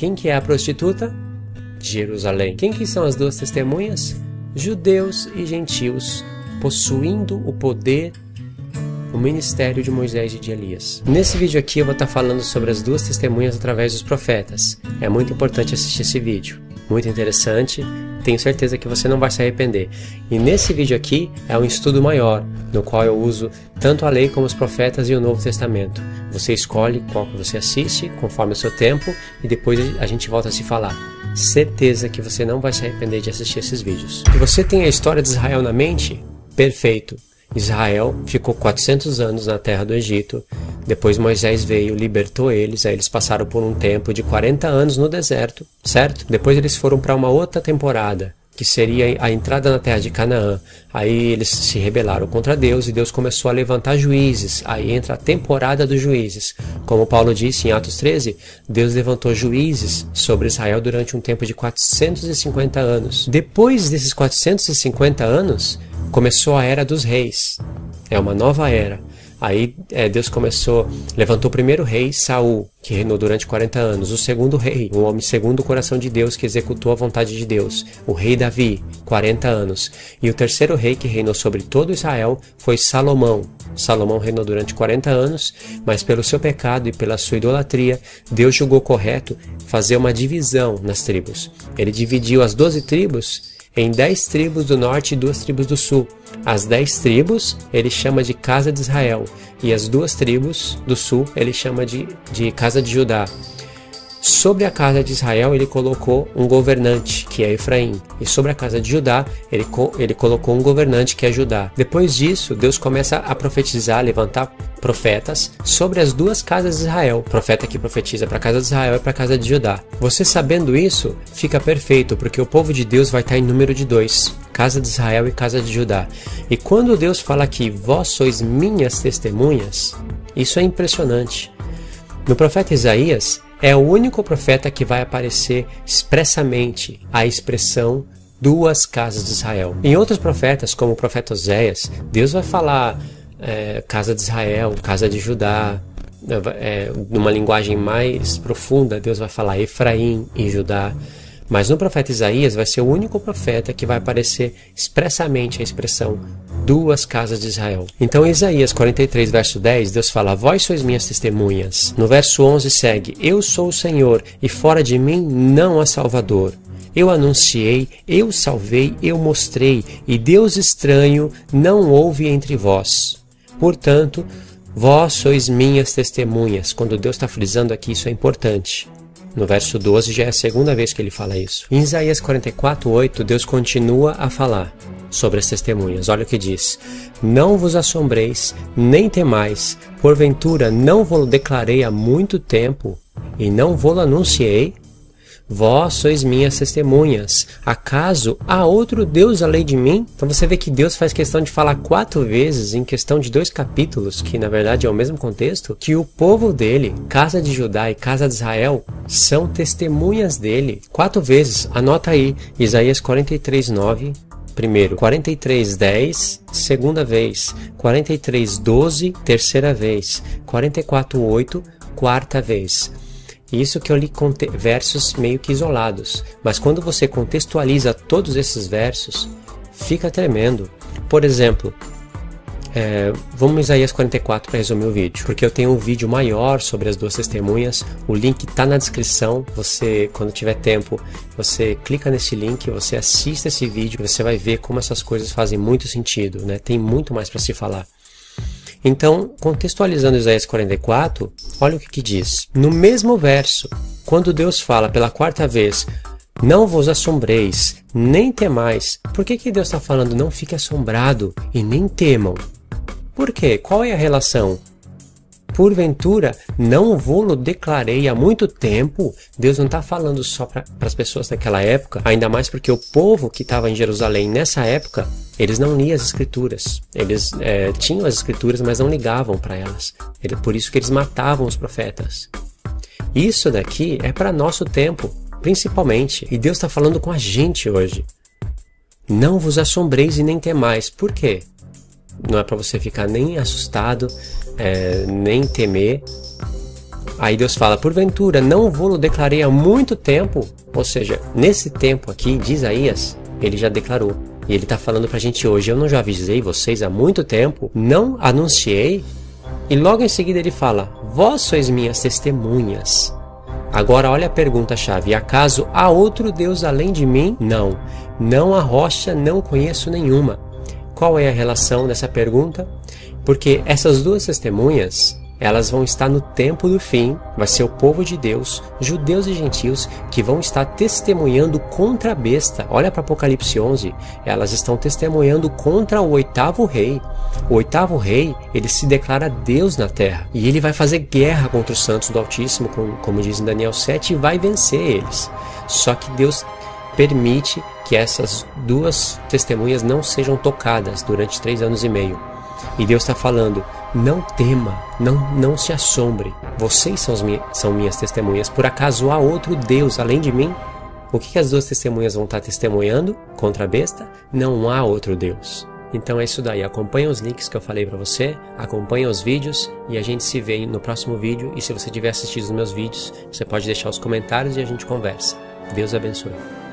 Quem que é a prostituta? Jerusalém. Quem que são as duas testemunhas? Judeus e gentios, possuindo o poder, o ministério de Moisés e de Elias. Nesse vídeo aqui eu vou estar falando sobre as duas testemunhas através dos profetas. É muito importante assistir esse vídeo. Muito interessante, tenho certeza que você não vai se arrepender. E nesse vídeo aqui é um estudo maior, no qual eu uso tanto a lei como os profetas e o Novo Testamento. Você escolhe qual que você assiste, conforme o seu tempo, e depois a gente volta a se falar. Certeza que você não vai se arrepender de assistir esses vídeos. E você tem a história de Israel na mente? Perfeito. Israel ficou 400 anos na terra do Egito, depois Moisés veio, libertou eles, aí eles passaram por um tempo de 40 anos no deserto, certo? Depois eles foram para uma outra temporada, que seria a entrada na terra de Canaã. Aí eles se rebelaram contra Deus e Deus começou a levantar juízes, aí entra a temporada dos juízes. Como Paulo disse em Atos 13, Deus levantou juízes sobre Israel durante um tempo de 450 anos. Depois desses 450 anos, começou a era dos reis, é uma nova era. Aí Deus levantou o primeiro rei, Saul, que reinou durante 40 anos. O segundo rei, um homem segundo o coração de Deus, que executou a vontade de Deus, o rei Davi, 40 anos. E o terceiro rei que reinou sobre todo Israel foi Salomão. Salomão reinou durante 40 anos, mas pelo seu pecado e pela sua idolatria, Deus julgou correto fazer uma divisão nas tribos. Ele dividiu as 12 tribos em 10 tribos do norte e 2 tribos do sul. As 10 tribos ele chama de casa de Israel, e as 2 tribos do sul ele chama de casa de Judá. Sobre a casa de Israel ele colocou um governante, que é Efraim, e sobre a casa de Judá ele colocou um governante, que é Judá. Depois disso, Deus começa a profetizar, levantar profetas sobre as 2 casas de Israel. Profeta que profetiza para a casa de Israel e para a casa de Judá. Você sabendo isso, fica perfeito, porque o povo de Deus vai estar em número de 2. Casa de Israel e casa de Judá. E quando Deus fala que vós sois minhas testemunhas, isso é impressionante. No profeta Isaías, é o único profeta que vai aparecer expressamente a expressão 2 casas de Israel. Em outros profetas, como o profeta Oséias, Deus vai falar casa de Israel, casa de Judá. Numa linguagem mais profunda, Deus vai falar Efraim e Judá. Mas no profeta Isaías vai ser o único profeta que vai aparecer expressamente a expressão 2 casas de Israel. Então em Isaías 43, verso 10, Deus fala: vós sois minhas testemunhas. No verso 11 segue: eu sou o Senhor, e fora de mim não há Salvador. Eu anunciei, eu salvei, eu mostrei, e Deus estranho não houve entre vós. Portanto, vós sois minhas testemunhas. Quando Deus está frisando aqui, isso é importante. No verso 12 já é a segunda vez que ele fala isso. Em Isaías 44, 8, Deus continua a falar sobre as testemunhas. Olha o que diz: não vos assombreis, nem temais, porventura não vos declarei há muito tempo, e não vos anunciei? Vós sois minhas testemunhas. Acaso há outro Deus além de mim? Então você vê que Deus faz questão de falar 4 vezes em questão de 2 capítulos, que na verdade é o mesmo contexto, que o povo dele, casa de Judá e casa de Israel, são testemunhas dele. 4 vezes, anota aí, Isaías 43, 9, primeiro, 43, 10, segunda vez, 43, 12, terceira vez, 44, 8, quarta vez. Isso que eu li versos meio que isolados, mas quando você contextualiza todos esses versos, fica tremendo. Por exemplo, vamos em Isaías 44 para resumir o vídeo, porque eu tenho um vídeo maior sobre as 2 testemunhas, o link está na descrição. Você, quando tiver tempo, você clica nesse link, você assista esse vídeo, você vai ver como essas coisas fazem muito sentido, né? Tem muito mais para se falar. Então, contextualizando Isaías 44, olha o que diz. No mesmo verso, quando Deus fala pela 4ª vez, não vos assombreis, nem temais, por que Deus está falando não fique assombrado e nem temam? Por quê? Qual é a relação? Porventura, não vou-lo declarei há muito tempo. Deus não está falando só para as pessoas daquela época, ainda mais porque o povo que estava em Jerusalém nessa época, eles não liam as escrituras. Eles tinham as escrituras, mas não ligavam para elas. Por isso que eles matavam os profetas. Isso daqui é para nosso tempo, principalmente. E Deus está falando com a gente hoje. Não vos assombreis e nem temais. Por quê? Não é para você ficar nem assustado, nem temer. Aí Deus fala, porventura não vou-lo declarei há muito tempo, ou seja, nesse tempo aqui de Isaías, ele já declarou. E ele está falando para a gente hoje, eu não já avisei vocês há muito tempo, não anunciei? E logo em seguida ele fala, vós sois minhas testemunhas. Agora olha a pergunta-chave, acaso há outro Deus além de mim? Não, não há rocha, não conheço nenhuma. Qual é a relação dessa pergunta? Porque essas duas testemunhas, elas vão estar no tempo do fim, vai ser o povo de Deus, judeus e gentios, que vão estar testemunhando contra a besta. Olha para Apocalipse 11, elas estão testemunhando contra o oitavo rei. O oitavo rei, ele se declara Deus na terra, e ele vai fazer guerra contra os santos do Altíssimo, como diz em Daniel 7, e vai vencer eles. Só que Deus permite que essas duas testemunhas não sejam tocadas durante 3 anos e meio. E Deus está falando, não tema, não se assombre, vocês são minhas testemunhas, por acaso há outro Deus além de mim? O que as duas testemunhas vão estar testemunhando contra a besta? Não há outro Deus. Então é isso daí, acompanha os links que eu falei para você, acompanha os vídeos e a gente se vê no próximo vídeo. E se você tiver assistido os meus vídeos, você pode deixar os comentários e a gente conversa. Deus abençoe.